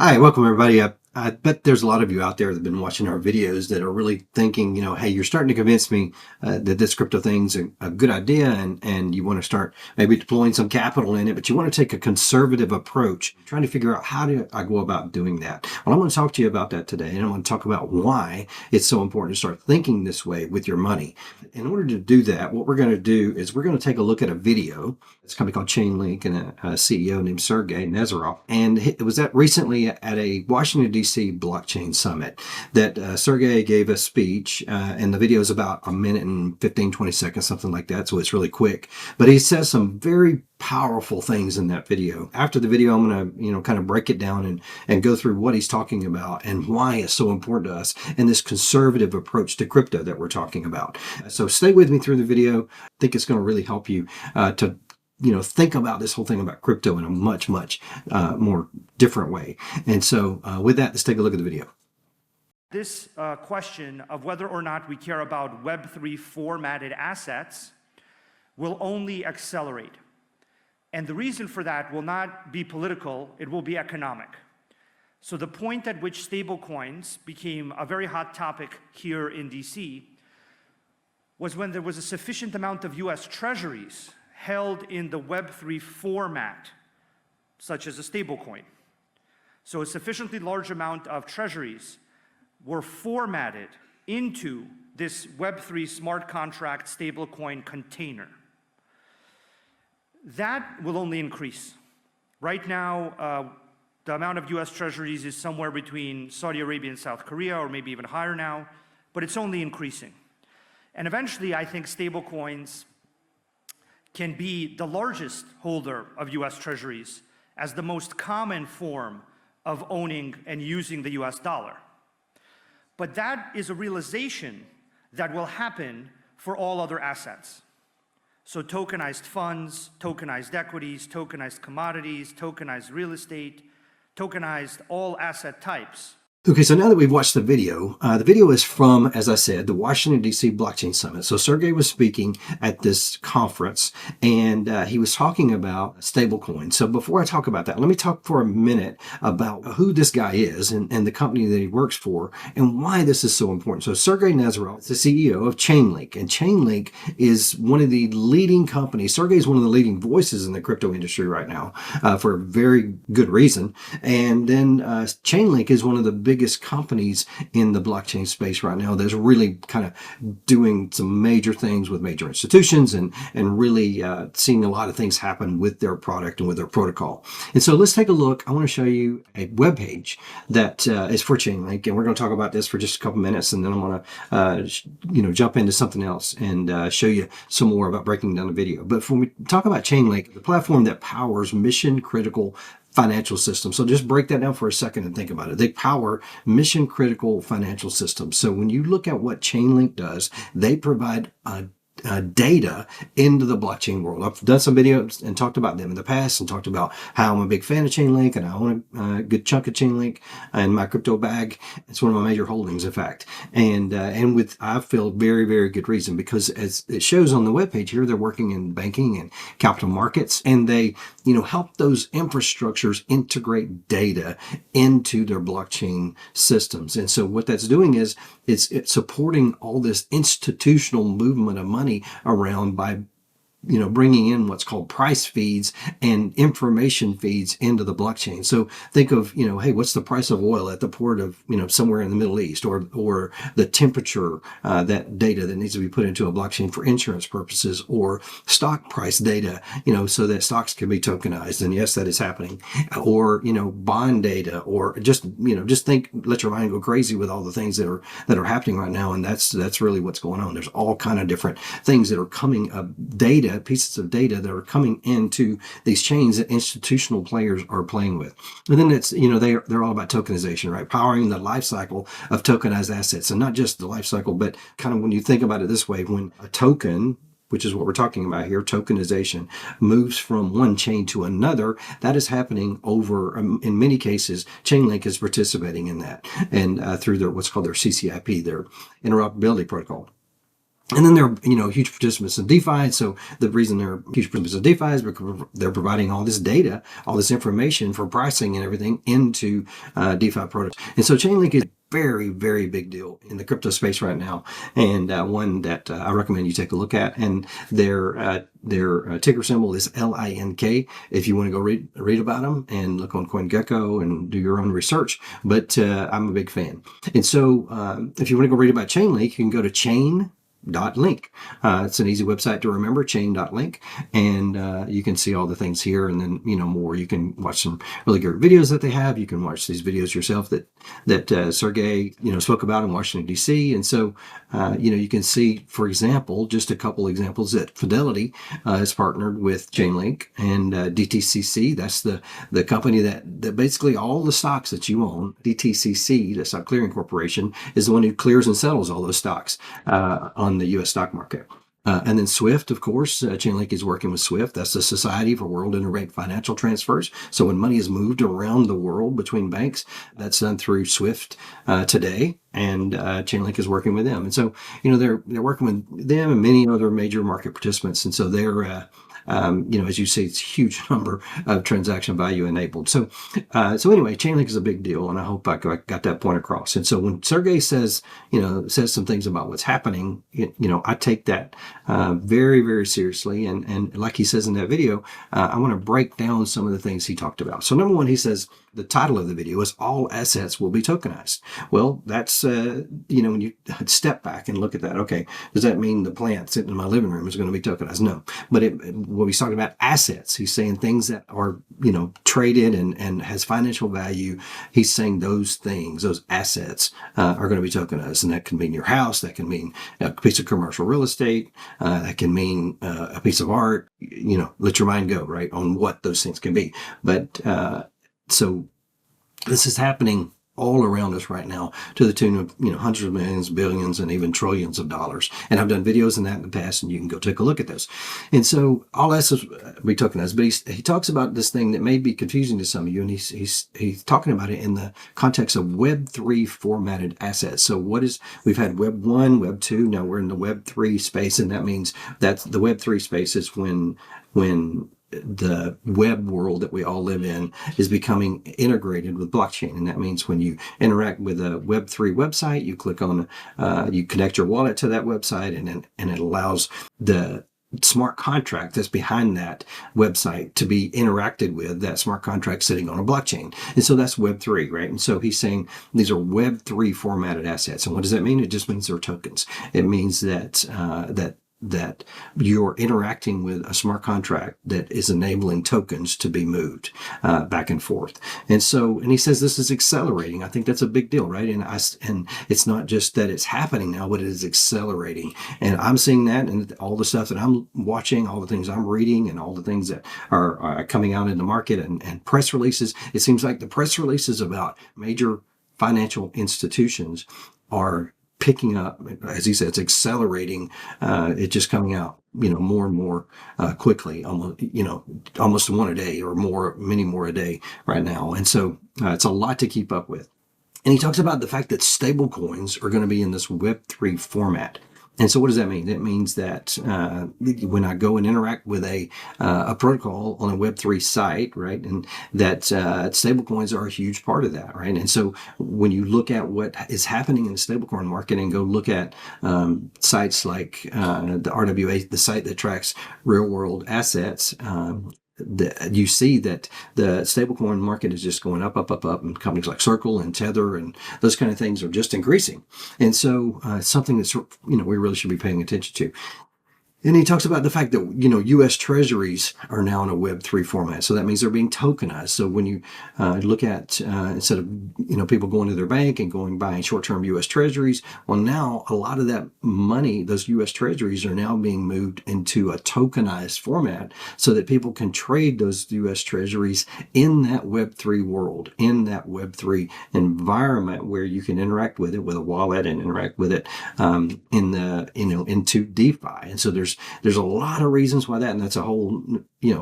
Hi, welcome everybody. I bet there's a lot of you out there that have been watching our videos that are really thinking, hey, you're starting to convince me that this crypto thing's a good idea and you want to start maybe deploying some capital in it, but you want to take a conservative approach, trying to figure out how do I go about doing that. Well, I'm going to talk to you about that today, and I'm going to talk about why it's so important to start thinking this way with your money. In order to do that, what we're going to do is we're going to take a look at a video. It's a company called Chainlink and a CEO named Sergey Nazarov. And it was recently at a Washington, D.C. blockchain summit that Sergey gave a speech. And the video is about a minute and 15, 20 seconds, something like that. So it's really quick. But he says some very powerful things in that video. After the video, I'm going to, kind of break it down and go through what he's talking about and why it's so important to us and this conservative approach to crypto that we're talking about. So stay with me through the video. I think it's going to really help you to think about this whole thing about crypto in a much more different way. And so with that, let's take a look at the video. This question of whether or not we care about Web3 formatted assets will only accelerate. And the reason for that will not be political, it will be economic. So the point at which stablecoins became a very hot topic here in DC was when there was a sufficient amount of US Treasuries held in the Web3 format, such as a stablecoin. So a sufficiently large amount of treasuries were formatted into this Web3 smart contract stablecoin container. That will only increase. Right now, the amount of US treasuries is somewhere between Saudi Arabia and South Korea, or maybe even higher now, but it's only increasing. And eventually, I think stablecoins can be the largest holder of US treasuries as the most common form of owning and using the US dollar. But that is a realization that will happen for all other assets. So tokenized funds, tokenized equities, tokenized commodities, tokenized real estate, tokenized all asset types. Okay, so now that we've watched the video is from, as I said, the Washington, D.C. Blockchain Summit. So Sergey was speaking at this conference, and he was talking about stablecoins. So before I talk about that, let me talk for a minute about who this guy is and the company that he works for and why this is so important. So Sergey Nazarov is the CEO of Chainlink, and Chainlink is one of the leading companies. Sergey is one of the leading voices in the crypto industry right now for a very good reason. And then Chainlink is one of the biggest companies in the blockchain space right now that's really kind of doing some major things with major institutions and really seeing a lot of things happen with their product and with their protocol. And so let's take a look. I want to show you a web page that is for Chainlink, and we're going to talk about this for just a couple minutes, and then I'm going to jump into something else and show you some more about breaking down the video. But when we talk about Chainlink, the platform that powers mission critical financial systems. So just break that down for a second and think about it. They power mission critical financial systems. So when you look at what Chainlink does, they provide data into the blockchain world. I've done some videos and talked about them in the past and talked about how I'm a big fan of Chainlink and I own a good chunk of Chainlink in my crypto bag. It's one of my major holdings, in fact. And with, I feel very, very good reason, because as it shows on the webpage here, they're working in banking and capital markets, and they, help those infrastructures integrate data into their blockchain systems. And so what that's doing is it's supporting all this institutional movement of money around by bringing in what's called price feeds and information feeds into the blockchain. So think of, hey, what's the price of oil at the port of, somewhere in the Middle East, or the temperature, that data that needs to be put into a blockchain for insurance purposes, or stock price data, so that stocks can be tokenized. And yes, that is happening. Or, bond data, or just think, let your mind go crazy with all the things that are happening right now. And that's really what's going on. There's all kind of different things that are coming up, pieces of data that are coming into these chains that institutional players are playing with. And then it's, they're all about tokenization, right? Powering the life cycle of tokenized assets, and not just the life cycle, but kind of when you think about it this way, when a token, which is what we're talking about here, tokenization, moves from one chain to another, that is happening over, in many cases, Chainlink is participating in that, and through their, what's called their CCIP, their interoperability protocol. And then they're, huge participants in DeFi. And so the reason they're huge participants in DeFi is because they're providing all this data, all this information for pricing and everything into DeFi protocols. And so Chainlink is a very, very big deal in the crypto space right now, and one that I recommend you take a look at. And their ticker symbol is LINK. If you want to go read about them and look on CoinGecko and do your own research. But I'm a big fan. And so if you want to go read about Chainlink, you can go to Chain.link. It's an easy website to remember, chain.link, and you can see all the things here, and then more. You can watch some really good videos that they have. You can watch these videos yourself that Sergey spoke about in Washington D.C. And so you can see, for example, just a couple examples, that Fidelity is partnered with Chainlink, and DTCC, that's the company that basically all the stocks that you own, DTCC, the Stock Clearing Corporation, is the one who clears and settles all those stocks on the U.S. stock market. And then SWIFT, of course, Chainlink is working with SWIFT. That's the Society for World Interbank Financial Transfers. So when money is moved around the world between banks, that's done through SWIFT today. And Chainlink is working with them. And so, they're working with them and many other major market participants. And so they're as you see, it's a huge number of transaction value enabled. So anyway, Chainlink is a big deal, and I hope I got that point across. And so when Sergey says some things about what's happening, I take that very, very seriously. And like he says in that video, I want to break down some of the things he talked about. So number one, he says, the title of the video is "All Assets Will Be Tokenized." Well, that's, when you step back and look at that, okay, does that mean the plant sitting in my living room is going to be tokenized? No. But when he's talking about assets, he's saying things that are, traded and has financial value. He's saying those things, those assets are going to be tokenized. And that can mean your house, that can mean a piece of commercial real estate, that can mean a piece of art, let your mind go, right, on what those things can be. But so this is happening all around us right now, to the tune of hundreds of millions, billions, and even trillions of dollars. And I've done videos on that in the past, and you can go take a look at those. And so all assets we tokenized, but he talks about this thing that may be confusing to some of you, and he's talking about it in the context of Web3 formatted assets. So we've had Web 1, Web 2, now we're in the Web 3 space, and that means that the Web 3 space is when the web world that we all live in is becoming integrated with blockchain. And that means when you interact with a Web3 website, you click on, you connect your wallet to that website, and it allows the smart contract that's behind that website to be interacted with, that smart contract sitting on a blockchain. And so that's Web3, right? And so he's saying these are Web3 formatted assets. And what does that mean? It just means they're tokens. It means that you're interacting with a smart contract that is enabling tokens to be moved back and forth. And he says this is accelerating. I think that's a big deal, right? And it's not just that it's happening now, but it is accelerating. And I'm seeing that, and all the stuff that I'm watching, all the things I'm reading, and all the things that are coming out in the market, and press releases. It seems like the press releases about major financial institutions are picking up, as he said, it's accelerating. It's just coming out, more and more quickly, almost one a day or more, many more a day right now. And so it's a lot to keep up with. And he talks about the fact that stablecoins are going to be in this Web3 format. And so what does that mean? That means that when I go and interact with a protocol on a Web3 site, right, and that stablecoins are a huge part of that, right? And so when you look at what is happening in the stablecoin market and go look at sites like the RWA, the site that tracks real world assets, you see that the stablecoin market is just going up, and companies like Circle and Tether and those kind of things are just increasing. And so it's something that's, we really should be paying attention to. And he talks about the fact that, U.S. Treasuries are now in a Web3 format. So that means they're being tokenized. So when you look at, instead of, people going to their bank and buying short-term U.S. Treasuries, well, now a lot of that money, those U.S. Treasuries are now being moved into a tokenized format so that people can trade those U.S. Treasuries in that Web3 world, in that Web3 environment where you can interact with it with a wallet and interact with it into DeFi. And so there's a lot of reasons why that, and that's a whole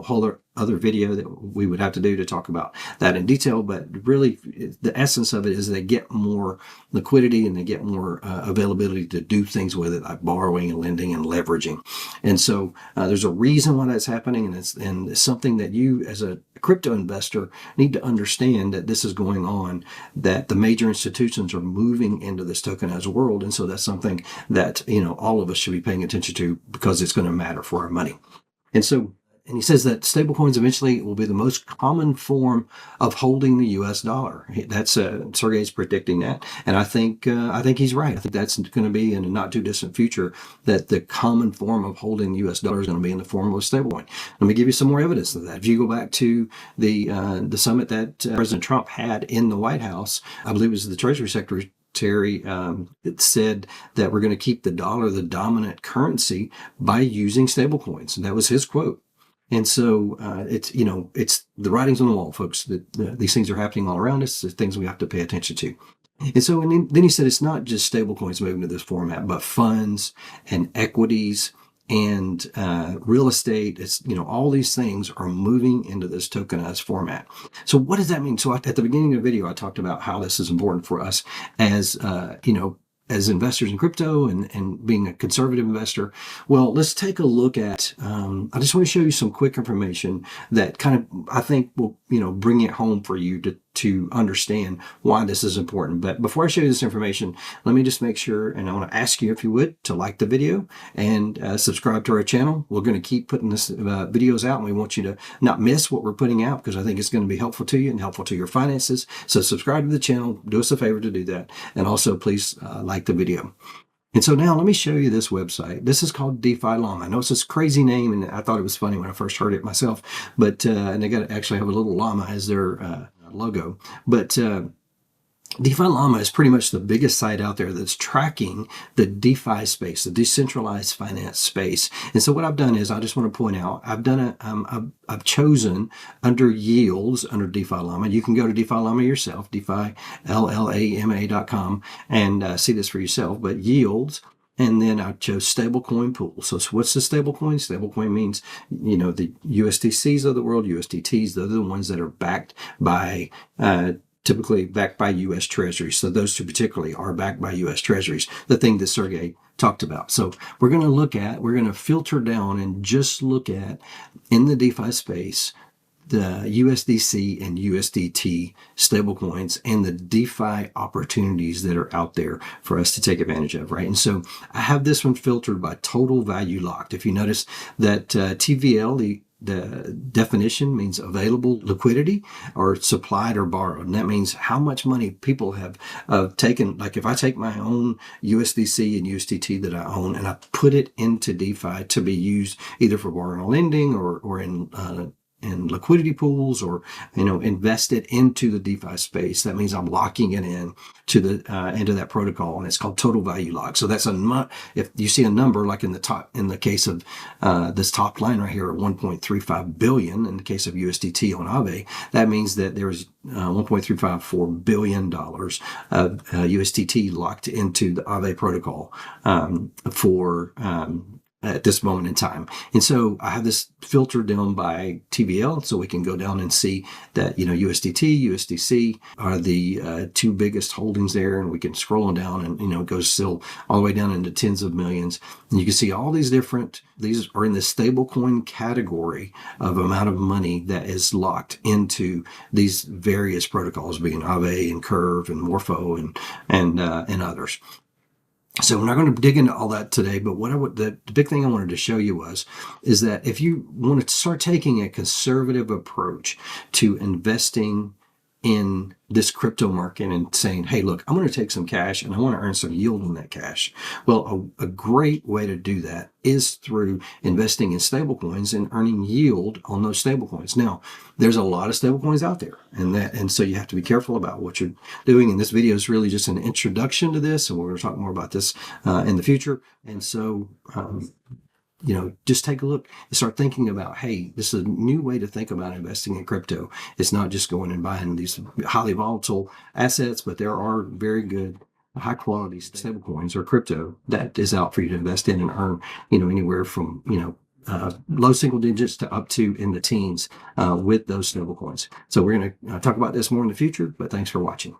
whole other video that we would have to do to talk about that in detail. But really, the essence of it is they get more liquidity and they get more availability to do things with it, like borrowing and lending and leveraging. And so there's a reason why that's happening, and it's something that you, as a crypto investor, need to understand that this is going on, that the major institutions are moving into this tokenized world. And so that's something that, all of us should be paying attention to, because it's going to matter for our money. And he says that stablecoins eventually will be the most common form of holding the U.S. dollar. That's Sergey's predicting that, and I think he's right. I think that's going to be in a not too distant future, that the common form of holding the U.S. dollar is going to be in the form of a stablecoin. Let me give you some more evidence of that. If you go back to the summit that President Trump had in the White House, I believe it was the Treasury Secretary. It said that we're going to keep the dollar the dominant currency by using stablecoins, and that was his quote. And so it's the writing's on the wall, folks. These things are happening all around us. There's things we have to pay attention to. And so then he said it's not just stablecoins moving to this format, but funds and equities and real estate. It's, all these things are moving into this tokenized format. So what does that mean? So at the beginning of the video, I talked about how this is important for us as as investors in crypto and being a conservative investor. Well, let's take a look at, I just want to show you some quick information that kind of, I think, will, bring it home for you to understand why this is important. But before I show you this information, let me just make sure, and I want to ask you, if you would, to like the video and subscribe to our channel. We're going to keep putting this videos out, and we want you to not miss what we're putting out, because I think it's going to be helpful to you and helpful to your finances. So subscribe to the channel, do us a favor to do that, and also please like the video. And so now let me show you this website. This is called DeFi Llama. I know it's this crazy name, and I thought it was funny when I first heard it myself, but and they got to actually have a little llama as their logo. But DeFi Llama is pretty much the biggest site out there that's tracking the DeFi space, the decentralized finance space. And so what I've done is, I just want to point out, I've chosen under yields under DeFi Llama. You can go to DeFi Llama yourself, DeFiLlama.com, and see this for yourself. But yields. And then I chose stablecoin pool. So what's the stablecoin? Stablecoin means, the USDCs of the world, USDTs, those are the ones that are backed by, typically backed by U.S. Treasuries. So those two particularly are backed by U.S. Treasuries, the thing that Sergey talked about. So we're going to filter down and just look at, in the DeFi space, the USDC and USDT stablecoins and the DeFi opportunities that are out there for us to take advantage of, right? And so I have this one filtered by total value locked. If you notice that TVL, the definition means available liquidity, or supplied or borrowed. And that means how much money people have taken. Like if I take my own USDC and USDT that I own and I put it into DeFi to be used either for borrowing or lending or in liquidity pools, or invest it into the DeFi space, that means I'm locking it in to the into that protocol, and it's called total value lock. So that's if you see a number like in the case of this top line right here at 1.35 billion in the case of USDT on Aave, that means that there's $1.354 billion of USDT locked into the Aave protocol for at this moment in time. And so I have this filtered down by TVL, so we can go down and see that, USDT, USDC are the two biggest holdings there, and we can scroll on down and, it goes still all the way down into tens of millions. And you can see all these are in the stablecoin category of amount of money that is locked into these various protocols, being Aave and Curve and Morpho and others. So we're not going to dig into all that today, but the big thing I wanted to show you is that if you want to start taking a conservative approach to investing in this crypto market and saying, hey, look, I'm going to take some cash and I want to earn some yield on that cash. Well, a great way to do that is through investing in stablecoins and earning yield on those stablecoins. Now, there's a lot of stablecoins out there, and so you have to be careful about what you're doing. And this video is really just an introduction to this, and we're going to talk more about this in the future. And so, just take a look and start thinking about, hey, this is a new way to think about investing in crypto. It's not just going and buying these highly volatile assets, but there are very good, high quality stablecoins or crypto that is out for you to invest in and earn, anywhere from, low single digits to up to in the teens with those stablecoins. So we're going to talk about this more in the future, but thanks for watching.